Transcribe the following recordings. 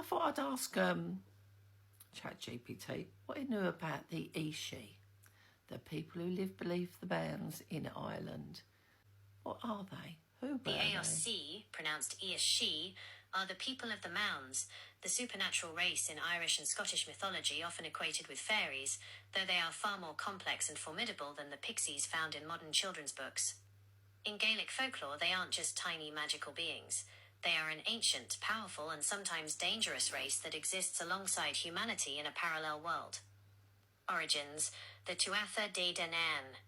I thought I'd ask ChatGPT what he knew about the Shee, the people who live beneath the mounds in Ireland. What are they? Who were The they? Aos Sí, pronounced Aos Sí, are the people of the Mounds, the supernatural race in Irish and Scottish mythology often equated with fairies, though they are far more complex and formidable than the pixies found in modern children's books. In Gaelic folklore, they aren't just tiny magical beings. They are an ancient, powerful, and sometimes dangerous race that exists alongside humanity in a parallel world. Origins: the Tuatha Dé Danann.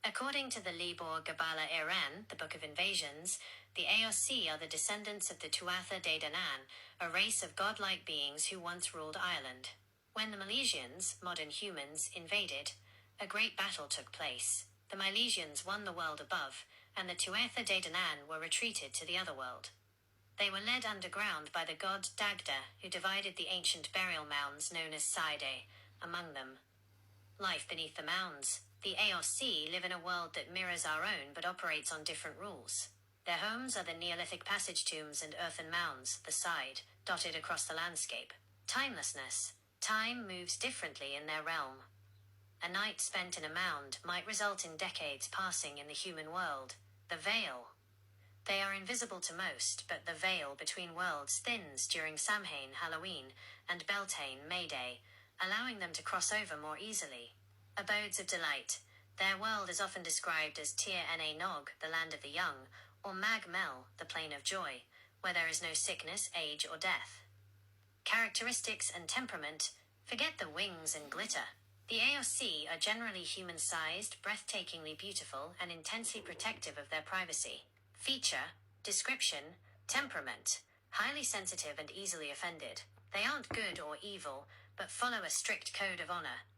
According to the Lebor Gabála Érenn, the Book of Invasions, the Aos Sí are the descendants of the Tuatha Dé Danann, a race of godlike beings who once ruled Ireland. When the Milesians, modern humans, invaded, a great battle took place. The Milesians won the world above, and the Tuatha Dé Danann were retreated to the Otherworld. They were led underground by the god Dagda, who divided the ancient burial mounds known as sidhe among them. Life beneath the mounds. The Aos Sí live in a world that mirrors our own but operates on different rules. Their homes are the Neolithic passage tombs and earthen mounds, the sidhe, dotted across the landscape. Timelessness. Time moves differently in their realm. A night spent in a mound might result in decades passing in the human world. The veil. They are invisible to most, but the veil between worlds thins during Samhain, Halloween, and Beltane, May Day, allowing them to cross over more easily. Abodes of delight. Their world is often described as Tir Na Nog, the land of the young, or Mag Mel, the plain of joy, where there is no sickness, age, or death. Characteristics and temperament. Forget the wings and glitter. The Aos Sí are generally human-sized, breathtakingly beautiful, and intensely protective of their privacy. Feature, description, temperament. Highly sensitive and easily offended. They aren't good or evil, but follow a strict code of honor.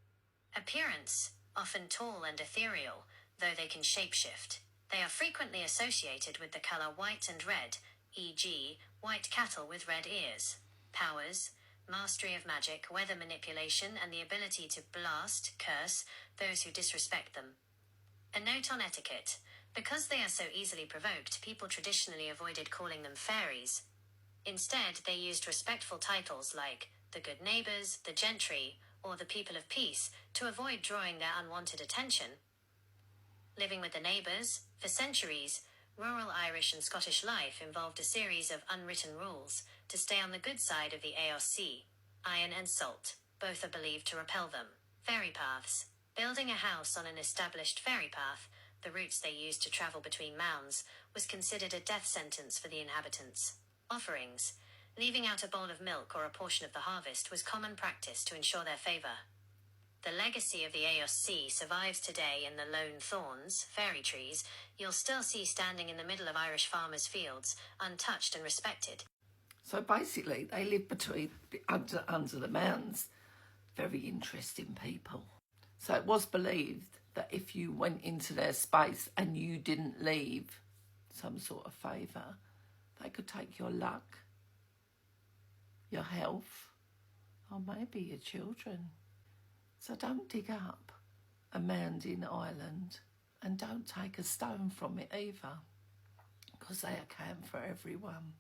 Appearance, often tall and ethereal, though they can shapeshift. They are frequently associated with the color white and red, e.g., white cattle with red ears. Powers, mastery of magic, weather manipulation, and the ability to blast, curse, those who disrespect them. A note on etiquette. Because they are so easily provoked, people traditionally avoided calling them fairies. Instead, they used respectful titles like the good neighbors, the gentry, or the people of peace, to avoid drawing their unwanted attention. Living with the neighbours. For centuries, rural Irish and Scottish life involved a series of unwritten rules to stay on the good side of the Aos Sí. Iron and salt, both are believed to repel them. Fairy paths. Building a house on an established fairy path, the routes they used to travel between mounds, was considered a death sentence for the inhabitants. Offerings. Leaving out a bowl of milk or a portion of the harvest was common practice to ensure their favour. The legacy of the Aos Sí survives today in the lone thorns, fairy trees, you'll still see standing in the middle of Irish farmers' fields, untouched and respected. So basically, they live under the mounds. Very interesting people. So it was believed that if you went into their space and you didn't leave some sort of favour, they could take your luck, your health, or maybe your children. So don't dig up a mound in Ireland, and don't take a stone from it either, because they account for everyone.